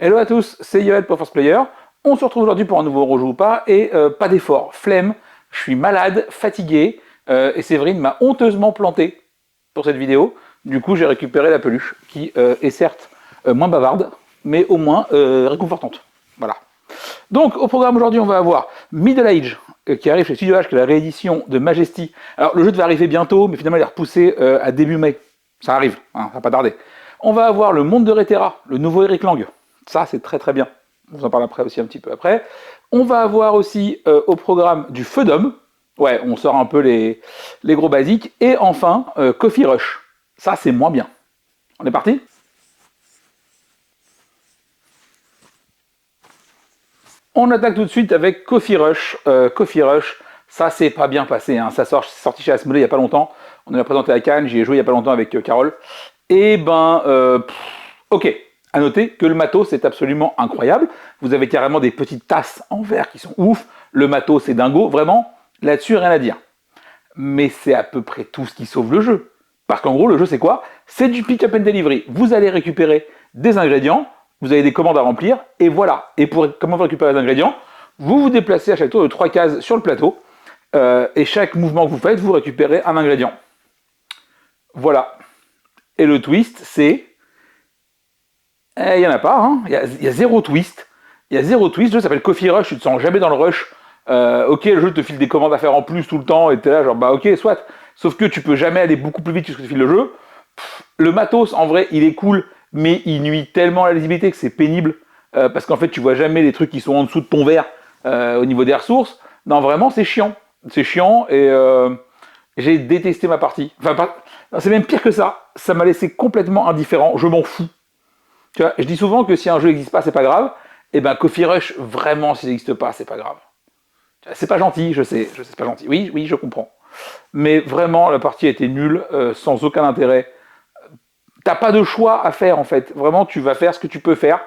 Hello à tous, c'est Yoel pour Force Player. On se retrouve aujourd'hui pour un nouveau Rejoue ou pas et pas d'effort, flemme, je suis malade, fatigué et Séverine m'a honteusement planté pour cette vidéo. Du coup, j'ai récupéré la peluche qui est certes moins bavarde, mais au moins réconfortante. Voilà. Donc, au programme aujourd'hui, on va avoir Middle Age qui arrive chez Studio H, qui est la réédition de Majesty. Alors, le jeu devait arriver bientôt, mais finalement, il est repoussé à début mai. Ça arrive, hein, ça va pas tarder. On va avoir le monde de Rétera, le nouveau Eric Lang. Ça, c'est très très bien. On vous en parle après aussi un petit peu après. On va avoir aussi au programme du Feu d'Homme. Ouais, on sort un peu les gros basiques. Et enfin, Coffee Rush. Ça, c'est moins bien. On est parti? On attaque tout de suite avec Coffee Rush. Coffee Rush, ça, c'est pas bien passé. Hein. Ça sort, c'est sorti chez Asmodee il y a pas longtemps. On l'a présenté à Cannes, j'y ai joué il y a pas longtemps avec Carole. Et ben, ok. À noter que le matos est absolument incroyable. Vous avez carrément des petites tasses en verre qui sont ouf. Le matos c'est dingo. Vraiment, là-dessus, rien à dire. Mais c'est à peu près tout ce qui sauve le jeu. Parce qu'en gros, le jeu c'est quoi? C'est du pick-up and delivery. Vous allez récupérer des ingrédients, vous avez des commandes à remplir, et voilà. Et pour comment vous récupérez les ingrédients, vous vous déplacez à chaque tour de 3 cases sur le plateau, et chaque mouvement que vous faites, vous récupérez un ingrédient. Voilà. Et le twist, c'est il n'y en a pas, hein. Il y a zéro twist. Il y a zéro twist. Le jeu s'appelle Coffee Rush, tu te sens jamais dans le rush. Ok, le jeu te file des commandes à faire en plus tout le temps, et t'es là, genre, bah ok, soit. Sauf que tu peux jamais aller beaucoup plus vite que ce que te file le jeu. Le matos, en vrai, il est cool, mais il nuit tellement à la lisibilité que c'est pénible. Parce qu'en fait, tu vois jamais les trucs qui sont en dessous de ton verre au niveau des ressources. Non, vraiment, c'est chiant. C'est chiant, et j'ai détesté ma partie. Enfin, c'est même pire que ça. Ça m'a laissé complètement indifférent. Je m'en fous. Tu vois, je dis souvent que si un jeu n'existe pas, c'est pas grave. Et ben Coffee Rush, vraiment, s'il n'existe pas, c'est pas grave. C'est pas gentil, je sais, c'est pas gentil. Oui, oui, je comprends. Mais vraiment, la partie a été nulle, sans aucun intérêt. T'as pas de choix à faire en fait. Vraiment, tu vas faire ce que tu peux faire.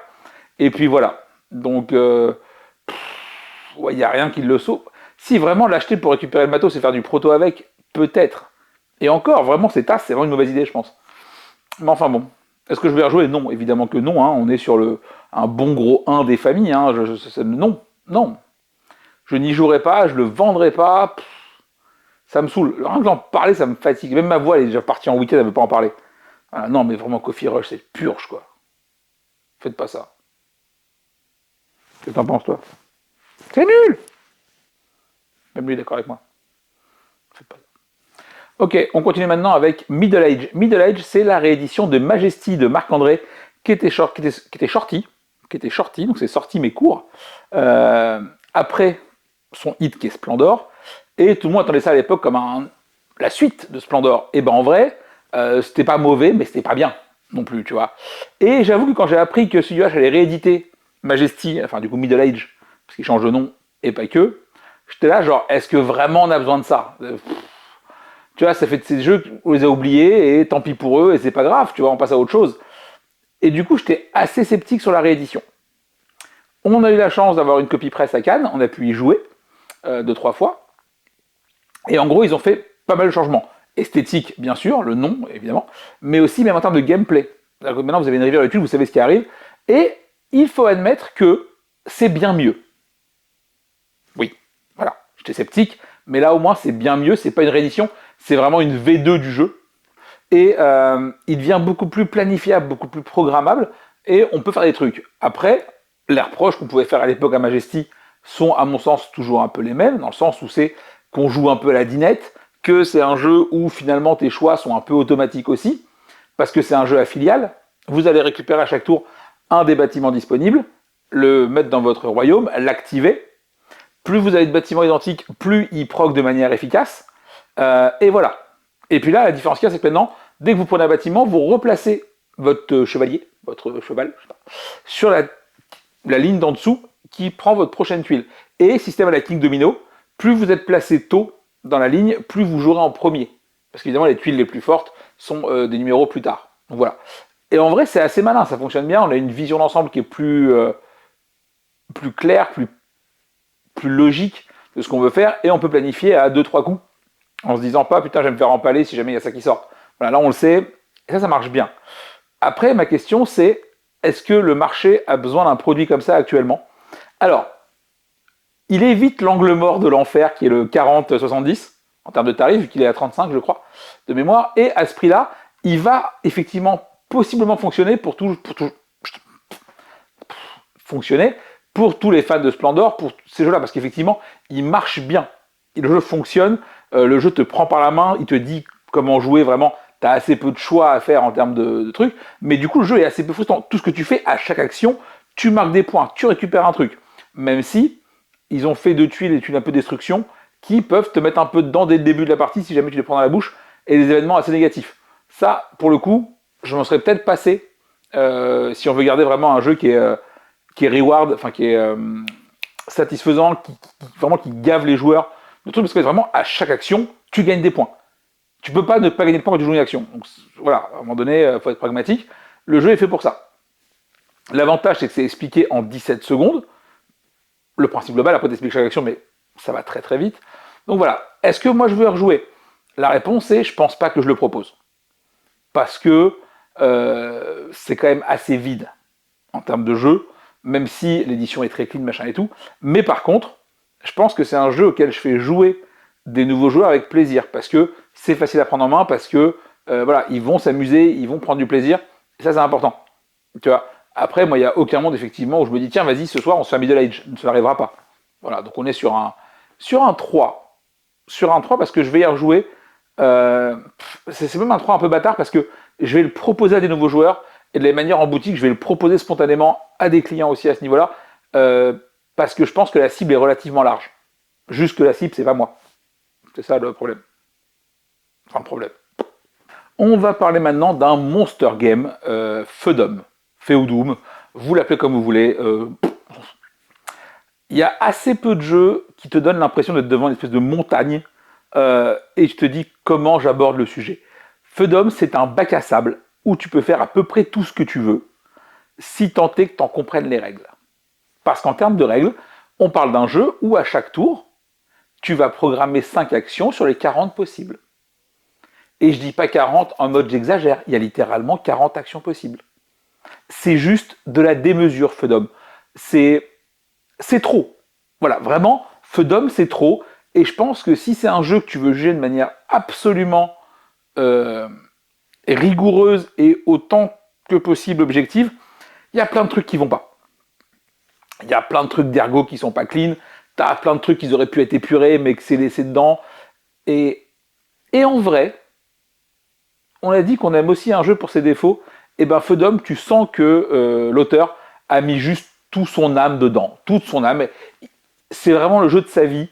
Et puis voilà. Donc, il n'y a rien qui le sauve. Si vraiment l'acheter pour récupérer le matos et faire du proto avec, peut-être. Et encore, vraiment, c'est vraiment une mauvaise idée, je pense. Mais enfin bon. Est-ce que je vais rejouer? Non, évidemment que non. Hein. On est sur un bon gros 1 des familles. Hein. Non, non. Je n'y jouerai pas, je le vendrai pas. Pff, ça me saoule. Rien que d'en parler, ça me fatigue. Même ma voix, elle est déjà partie en week-end, elle ne veut pas en parler. Ah, non, mais vraiment, Coffee Rush, c'est purge, quoi. Faites pas ça. Qu'est-ce que t'en penses, toi? C'est nul! Même lui est d'accord avec moi. Faites pas ça. Ok, on continue maintenant avec Middle Age. Middle Age, c'est la réédition de Majesty de Marc-André, qui était shorty, donc c'est sorti mais court, après son hit qui est Splendor, et tout le monde attendait ça à l'époque comme la suite de Splendor. Et ben en vrai, c'était pas mauvais, mais c'était pas bien non plus, tu vois. Et j'avoue que quand j'ai appris que Studio H allait rééditer Majesty, enfin du coup Middle Age, parce qu'il change de nom, et pas que, j'étais là genre, est-ce que vraiment on a besoin de ça? Tu vois, ça fait de ces jeux, on les a oubliés, et tant pis pour eux, et c'est pas grave, tu vois, on passe à autre chose. Et du coup, j'étais assez sceptique sur la réédition. On a eu la chance d'avoir une copie presse à Cannes, on a pu y jouer 2-3 fois. Et en gros, ils ont fait pas mal de changements. Esthétique, bien sûr, le nom, évidemment, mais aussi même en termes de gameplay. Maintenant, vous avez une rivière d'études, vous savez ce qui arrive. Et il faut admettre que c'est bien mieux. Oui, voilà, j'étais sceptique, mais là au moins c'est bien mieux, c'est pas une réédition, c'est vraiment une V2 du jeu. Et il devient beaucoup plus planifiable, beaucoup plus programmable, et on peut faire des trucs. Après, les reproches qu'on pouvait faire à l'époque à Majesty sont, à mon sens, toujours un peu les mêmes, dans le sens où c'est qu'on joue un peu à la dinette, que c'est un jeu où finalement tes choix sont un peu automatiques aussi, parce que c'est un jeu à filiale. Vous allez récupérer à chaque tour un des bâtiments disponibles, le mettre dans votre royaume, l'activer. Plus vous avez de bâtiments identiques, plus il proc de manière efficace. Et voilà. Et puis là, la différence qu'il y a, c'est que maintenant, dès que vous prenez un bâtiment, vous replacez votre chevalier, votre cheval, je sais pas, sur la ligne d'en dessous qui prend votre prochaine tuile. Et système à la King Domino, plus vous êtes placé tôt dans la ligne, plus vous jouerez en premier. Parce qu'évidemment, les tuiles les plus fortes sont des numéros plus tard. Donc voilà. Et en vrai, c'est assez malin, ça fonctionne bien. On a une vision d'ensemble qui est plus claire, plus logique de ce qu'on veut faire, et on peut planifier à 2-3 coups en se disant pas putain, je vais me faire empaler si jamais il y a ça qui sort. Voilà, là on le sait, et ça marche bien. Après, ma question c'est, est-ce que le marché a besoin d'un produit comme ça actuellement? Alors, il évite l'angle mort de l'enfer qui est le 40-70 en termes de tarif, vu qu'il est à 35, je crois, de mémoire. Et à ce prix-là, il va effectivement possiblement fonctionner fonctionner pour tous les fans de Splendor, pour ces jeux-là, parce qu'effectivement, il marche bien. Et le jeu fonctionne, le jeu te prend par la main, il te dit comment jouer vraiment. Tu as assez peu de choix à faire en termes de trucs, mais du coup, le jeu est assez peu frustrant. Tout ce que tu fais à chaque action, tu marques des points, tu récupères un truc. Même si ils ont fait deux tuiles et tuiles un peu destruction qui peuvent te mettre un peu dedans dès le début de la partie si jamais tu les prends dans la bouche, et des événements assez négatifs. Ça, pour le coup, je m'en serais peut-être passé si on veut garder vraiment un jeu qui est reward, enfin qui est satisfaisant, vraiment qui gave les joueurs de trucs, parce que vraiment à chaque action, tu gagnes des points. Tu peux pas ne pas gagner de points quand tu joues une action. Donc voilà, à un moment donné, il faut être pragmatique. Le jeu est fait pour ça. L'avantage, c'est que c'est expliqué en 17 secondes. Le principe global, après t'expliques chaque action, mais ça va très très vite. Donc voilà, est-ce que moi je veux rejouer? La réponse est, je pense pas que je le propose. Parce que c'est quand même assez vide en termes de jeu, même si l'édition est très clean, machin et tout. Mais par contre, je pense que c'est un jeu auquel je fais jouer des nouveaux joueurs avec plaisir, parce que c'est facile à prendre en main, parce que voilà, ils vont s'amuser, ils vont prendre du plaisir, et ça c'est important. Tu vois. Après, moi, il n'y a aucun monde effectivement où je me dis tiens, vas-y, ce soir on se fait un middle age, ça n'arrivera pas. Voilà, donc on est sur un 3. Sur un 3 parce que je vais y rejouer. C'est même un 3 un peu bâtard parce que je vais le proposer à des nouveaux joueurs et de la manière en boutique, je vais le proposer spontanément à des clients aussi à ce niveau-là parce que je pense que la cible est relativement large. Juste que la cible, c'est pas moi. C'est ça le problème. Enfin, le problème. On va parler maintenant d'un monster game, Feudum, Feudum, vous l'appelez comme vous voulez. Il y a assez peu de jeux qui te donnent l'impression d'être devant une espèce de montagne et je te dis comment j'aborde le sujet. Feudum, c'est un bac à sable où tu peux faire à peu près tout ce que tu veux, si tant est que tu en comprennes les règles. Parce qu'en termes de règles, on parle d'un jeu où à chaque tour, tu vas programmer 5 actions sur les 40 possibles. Et je dis pas 40 en mode j'exagère, il y a littéralement 40 actions possibles. C'est juste de la démesure, Feudum. C'est trop. Voilà, vraiment, Feudum, c'est trop. Et je pense que si c'est un jeu que tu veux juger de manière absolument rigoureuse et autant que possible objective, il y a plein de trucs qui vont pas. Il y a plein de trucs d'ergo qui sont pas clean. T'as plein de trucs qui auraient pu être épurés, mais que c'est laissé dedans. Et en vrai, on a dit qu'on aime aussi un jeu pour ses défauts. Et ben Feudum, tu sens que l'auteur a mis juste tout son âme dedans, toute son âme. C'est vraiment le jeu de sa vie.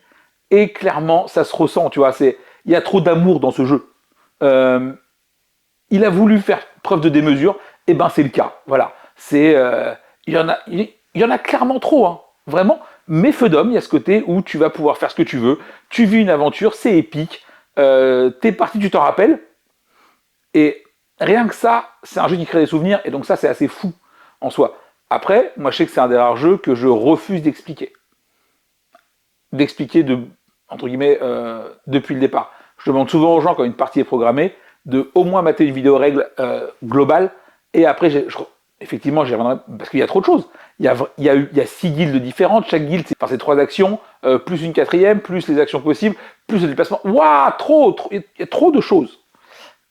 Et clairement, ça se ressent, tu vois. Il y a trop d'amour dans ce jeu. Il a voulu faire preuve de démesure, et ben c'est le cas. Voilà. Il y en a clairement trop, hein, vraiment. Mais Feudum, il y a ce côté où tu vas pouvoir faire ce que tu veux. Tu vis une aventure, c'est épique. T'es parti, tu t'en rappelles. Et rien que ça, c'est un jeu qui crée des souvenirs, et donc ça, c'est assez fou en soi. Après, moi, je sais que c'est un des rares jeux que je refuse d'expliquer. Entre guillemets, depuis le départ. Je demande souvent aux gens, quand une partie est programmée, de au moins mater une vidéo règle globale, et après, effectivement, j'y reviendrai, parce qu'il y a trop de choses. Il y a 6 guildes différentes, chaque guilde, c'est 3 actions, plus une quatrième, plus les actions possibles, plus le déplacement. Waouh, il y a trop de choses.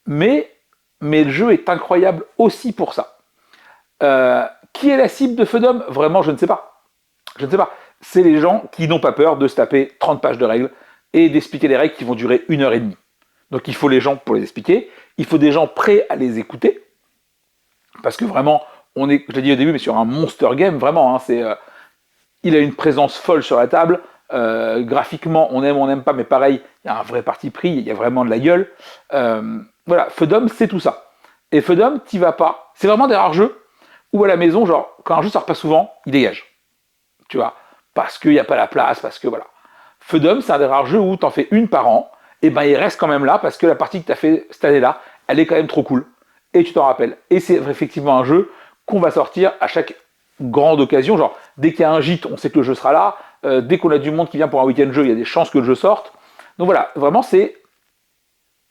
Mais le jeu est incroyable aussi pour ça. Qui est la cible de Feudum? Vraiment, je ne sais pas. Je ne sais pas. C'est les gens qui n'ont pas peur de se taper 30 pages de règles et d'expliquer des règles qui vont durer 1h30. Donc il faut les gens pour les expliquer, il faut des gens prêts à les écouter, parce que vraiment, on est, je l'ai dit au début, mais sur un monster game, vraiment, hein, il a une présence folle sur la table, graphiquement, on n'aime pas, mais pareil, il y a un vrai parti pris, il y a vraiment de la gueule. Voilà, Feudum, c'est tout ça. Et Feudum, t'y vas pas. C'est vraiment des rares jeux où à la maison, genre, quand un jeu sort pas souvent, il dégage. Tu vois, parce qu'il n'y a pas la place, parce que voilà. Feudum, c'est un des rares jeux où t'en fais une par an, et ben il reste quand même là, parce que la partie que t'as fait cette année-là, elle est quand même trop cool. Et tu t'en rappelles. Et c'est effectivement un jeu qu'on va sortir à chaque grande occasion. Genre, dès qu'il y a un gîte, on sait que le jeu sera là. Dès qu'on a du monde qui vient pour un week-end jeu, il y a des chances que le jeu sorte. Donc voilà, vraiment, c'est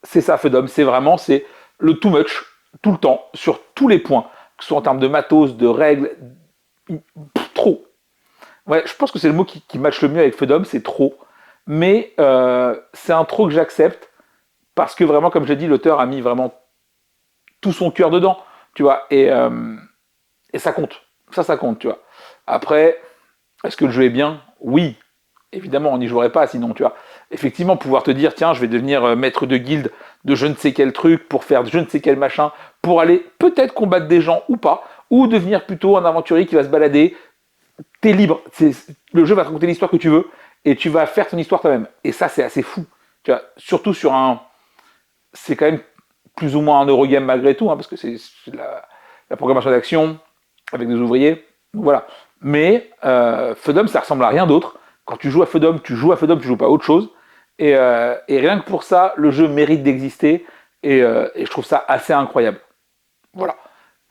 ça, Feudum. C'est le too much, tout le temps, sur tous les points. que ce soit en termes de matos, de règles, trop. Ouais, je pense que c'est le mot qui matche le mieux avec Fedom, c'est trop. Mais c'est un trop que j'accepte parce que vraiment, comme j'ai dit, l'auteur a mis vraiment tout son cœur dedans, tu vois, et ça compte. Ça compte, tu vois. Après, est-ce que le jeu est bien? Oui. Évidemment, on n'y jouerait pas sinon, tu vois. Effectivement, pouvoir te dire, tiens, je vais devenir maître de guilde de je ne sais quel truc pour faire je ne sais quel machin, pour aller peut-être combattre des gens ou pas, ou devenir plutôt un aventurier qui va se balader. T'es libre. Le jeu va te raconter l'histoire que tu veux et tu vas faire ton histoire toi-même. Et ça, c'est assez fou. Tu vois, surtout sur un. C'est quand même plus ou moins un Eurogame malgré tout, hein, parce que c'est de la programmation d'action avec des ouvriers. Donc voilà. Mais Fedom, ça ressemble à rien d'autre. Quand tu joues à Fedom, tu joues à Fedom, tu joues pas à autre chose. Et rien que pour ça, le jeu mérite d'exister. Et je trouve ça assez incroyable. Voilà.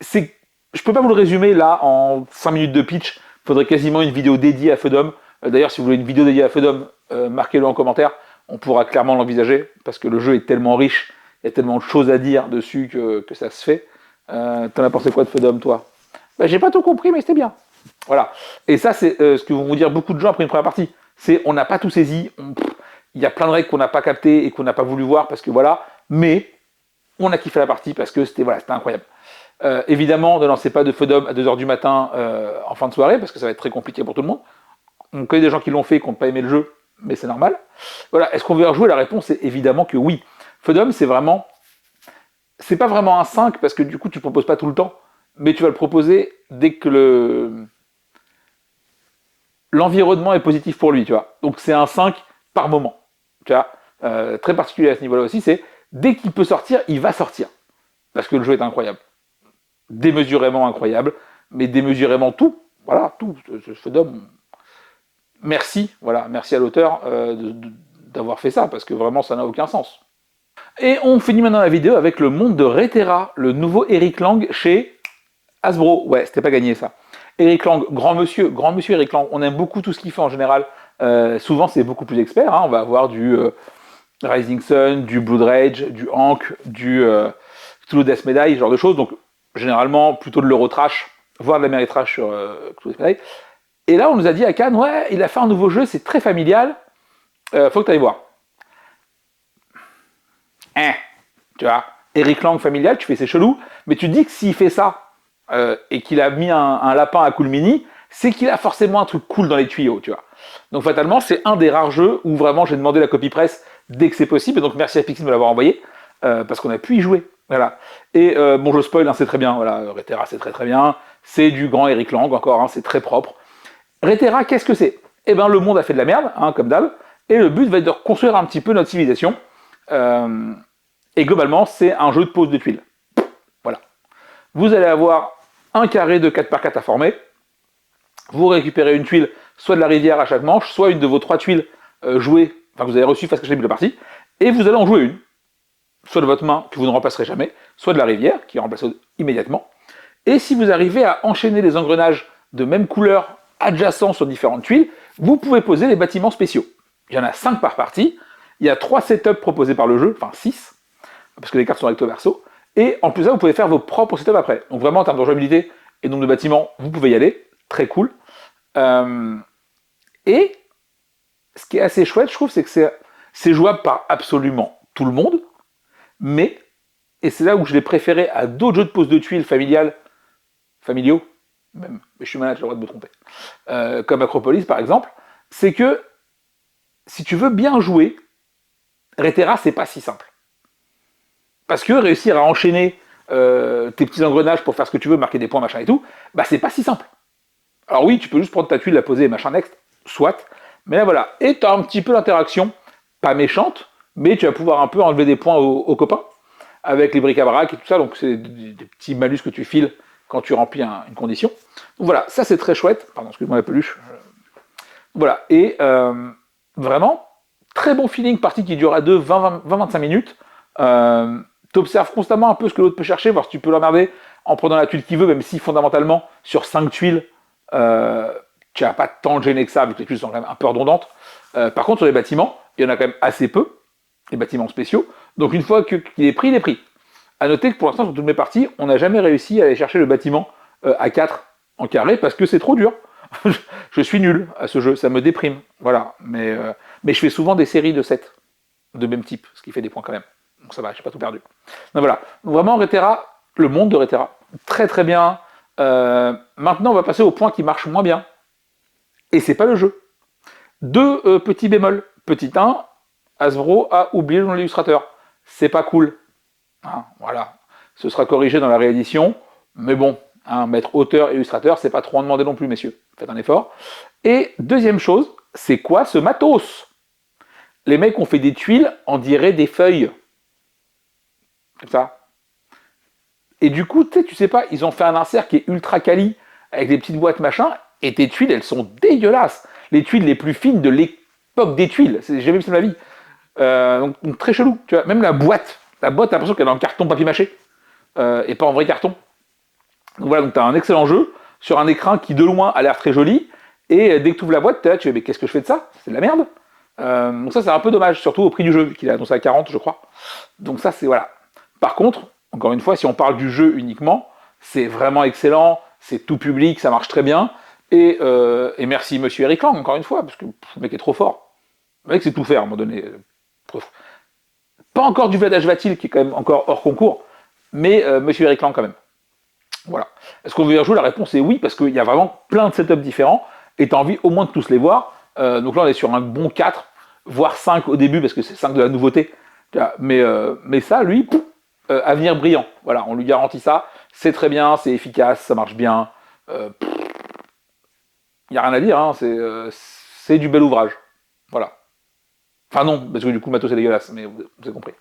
Je peux pas vous le résumer là en 5 minutes de pitch. Il faudrait quasiment une vidéo dédiée à Fedom. D'ailleurs, si vous voulez une vidéo dédiée à Fedom, marquez-le en commentaire. On pourra clairement l'envisager parce que le jeu est tellement riche, il y a tellement de choses à dire dessus que ça se fait. T'en as pensé quoi de Fedom, toi? Bah, j'ai pas tout compris, mais c'était bien. Voilà. Et ça, c'est ce que vont vous dire beaucoup de gens après une première partie. C'est on n'a pas tout saisi. Il y a plein de règles qu'on n'a pas captées et qu'on n'a pas voulu voir parce que voilà. Mais on a kiffé la partie parce que c'était incroyable. Évidemment, ne lancez pas de Fedom à 2h du matin en fin de soirée parce que ça va être très compliqué pour tout le monde. On connaît des gens qui l'ont fait et qui n'ont pas aimé le jeu, mais c'est normal. Voilà. Est-ce qu'on veut rejouer? La réponse est évidemment que oui. Fedom, c'est vraiment. C'est pas vraiment un 5 parce que du coup, tu ne proposes pas tout le temps, mais tu vas le proposer dès que l'environnement est positif pour lui, tu vois. Donc c'est un 5 par moment. Tu vois. Très particulier à ce niveau-là aussi, c'est dès qu'il peut sortir, il va sortir. Parce que le jeu est incroyable. Démesurément incroyable, mais démesurément tout. Voilà, tout. Ce Fedom. Merci, voilà, merci à l'auteur d'avoir fait ça, parce que vraiment ça n'a aucun sens. Et on finit maintenant la vidéo avec le monde de Reterra, le nouveau Eric Lang chez Hasbro. Ouais, c'était pas gagné ça. Eric Lang, grand monsieur Eric Lang, on aime beaucoup tout ce qu'il fait en général. Souvent c'est beaucoup plus expert, hein. On va avoir du Rising Sun, du Blood Rage, du Hank, du Cthulhu Death Medaille, ce genre de choses. Donc généralement plutôt de l'Eurotrash, voire de l'Améritrash sur Cthulhu Death Medaille. Et là on nous a dit à Cannes, ouais, il a fait un nouveau jeu, c'est très familial, faut que tu ailles voir. Tu vois, Eric Lang familial, tu fais c'est chelou, mais tu dis que s'il fait ça et qu'il a mis un lapin à Cool Mini, c'est qu'il a forcément un truc cool dans les tuyaux, tu vois. Donc fatalement, c'est un des rares jeux où vraiment j'ai demandé la copie presse dès que c'est possible, et donc merci à Pixie de me l'avoir envoyé, parce qu'on a pu y jouer. Voilà. Et bon, je spoil, hein, c'est très bien, voilà, Reterra c'est très très bien, c'est du grand Eric Lang encore, hein, c'est très propre. Reterra, qu'est-ce que c'est? Eh ben le monde a fait de la merde, hein, comme d'hab, et le but va être de reconstruire un petit peu notre civilisation. Et globalement, c'est un jeu de pose de tuiles. Voilà. Vous allez avoir un carré de 4x4 à former. Vous récupérez une tuile, soit de la rivière à chaque manche, soit une de vos 3 tuiles jouées, enfin que vous avez reçues face à chaque début de partie, et vous allez en jouer une. Soit de votre main, que vous ne remplacerez jamais, soit de la rivière, qui est remplacée immédiatement. Et si vous arrivez à enchaîner les engrenages de même couleur adjacents sur différentes tuiles, vous pouvez poser les bâtiments spéciaux. Il y en a 5 par partie. Il y a 3 setups proposés par le jeu, enfin 6, parce que les cartes sont recto verso. Et en plus de ça, vous pouvez faire vos propres setups après. Donc vraiment, en termes de jouabilité et nombre de bâtiments, vous pouvez y aller. Très cool. Et ce qui est assez chouette, je trouve, c'est que c'est jouable par absolument tout le monde. Mais, et c'est là où je l'ai préféré à d'autres jeux de pose de tuiles familiaux, même, mais je suis malade, j'ai le droit de me tromper, comme Acropolis par exemple, c'est que si tu veux bien jouer, Reterra, c'est pas si simple. Parce que réussir à enchaîner tes petits engrenages pour faire ce que tu veux, marquer des points, machin et tout, bah c'est pas si simple. Alors oui, tu peux juste prendre ta tuile, la poser, machin next, soit, mais là voilà. Et tu as un petit peu d'interaction, pas méchante, mais tu vas pouvoir un peu enlever des points aux copains, avec les bric-à-brac et tout ça, donc c'est des petits malus que tu files quand tu remplis une condition. Donc voilà, ça c'est très chouette. Pardon, excuse-moi la peluche. Voilà, et vraiment, très bon feeling, partie qui dure à 20-25 minutes. T'observes constamment un peu ce que l'autre peut chercher, voir si tu peux l'emmerder en prenant la tuile qu'il veut, même si fondamentalement, sur 5 tuiles, tu n'as pas tant de gêné que ça, vu que les tuiles sont quand même un peu redondantes. Par contre, sur les bâtiments, il y en a quand même assez peu, les bâtiments spéciaux. Donc une fois qu'il est pris, il est pris. À noter que pour l'instant, sur toutes mes parties, on n'a jamais réussi à aller chercher le bâtiment à 4 en carré parce que c'est trop dur. Je suis nul à ce jeu, ça me déprime. Voilà. Mais je fais souvent des séries de 7 de même type, ce qui fait des points quand même. Donc ça va, j'ai pas tout perdu. Donc voilà. Donc vraiment, Reterra, le monde de Reterra, très très bien. Maintenant, on va passer au point qui marche moins bien. Et c'est pas le jeu. Deux petits bémols. Petit 1, Hasbro a oublié le nom de l'illustrateur. C'est pas cool. Hein, voilà. Ce sera corrigé dans la réédition. Mais bon, hein, mettre auteur et illustrateur, c'est pas trop en demander non plus, messieurs. Faites un effort. Et deuxième chose, c'est quoi ce matos? Les mecs ont fait des tuiles, on dirait des feuilles. Comme ça. Et du coup, tu sais pas, ils ont fait un insert qui est ultra quali, avec des petites boîtes machin, et tes tuiles, elles sont dégueulasses. Les tuiles les plus fines de l'époque des tuiles. J'ai jamais vu ça de ma vie. Donc très chelou. Tu vois, même la boîte, t'as l'impression qu'elle est en carton papier mâché, et pas en vrai carton. Donc voilà, donc t'as un excellent jeu, sur un écran qui de loin a l'air très joli, et dès que tu ouvres la boîte, t'es là, tu fais, mais qu'est-ce que je fais de ça? C'est de la merde. Donc ça, c'est un peu dommage, surtout au prix du jeu, vu qu'il est annoncé à 40, je crois. Donc ça, c'est voilà. Par contre, encore une fois, si on parle du jeu uniquement, c'est vraiment excellent, c'est tout public, ça marche très bien. Et merci Monsieur Eric Lang, encore une fois, parce que le mec est trop fort. Le mec sait tout faire, à un moment donné. Pas encore du Vladash Vatil, qui est quand même encore hors concours, mais Monsieur Eric Lang quand même. Voilà. Est-ce qu'on veut y rejouer? La réponse est oui, parce qu'il y a vraiment plein de setups différents, et tu as envie au moins de tous les voir. Donc là, on est sur un bon 4, voire 5 au début, parce que c'est 5 de la nouveauté. Mais ça, lui, avenir brillant. Voilà, on lui garantit ça. C'est très bien, c'est efficace, ça marche bien. Il n'y a rien à dire, hein, c'est du bel ouvrage. Voilà. Enfin non, parce que du coup, le matos c'est dégueulasse, mais vous avez compris.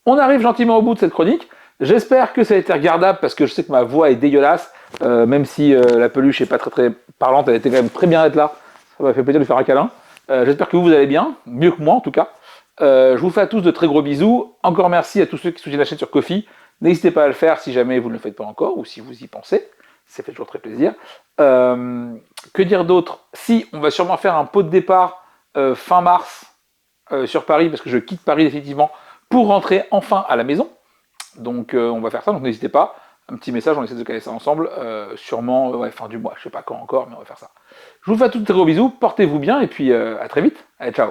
On arrive gentiment au bout de cette chronique. J'espère que ça a été regardable, parce que je sais que ma voix est dégueulasse, même si la peluche n'est pas très très parlante, elle était quand même très bien d'être là. Ça m'a fait plaisir de faire un câlin. J'espère que vous allez bien, mieux que moi en tout cas. Je vous fais à tous de très gros bisous. Encore merci à tous ceux qui soutiennent la chaîne sur Ko-fi. N'hésitez pas à le faire si jamais vous ne le faites pas encore, ou si vous y pensez. Ça fait toujours très plaisir. Que dire d'autre? Si, on va sûrement faire un pot de départ fin mars sur Paris, parce que je quitte Paris définitivement pour rentrer enfin à la maison. Donc on va faire ça, donc n'hésitez pas. Un petit message, on essaie de caler ça ensemble. Sûrement, ouais, fin du mois, je sais pas quand encore, mais on va faire ça. Je vous fais à tous de très gros bisous, portez-vous bien, et puis à très vite. Allez, ciao.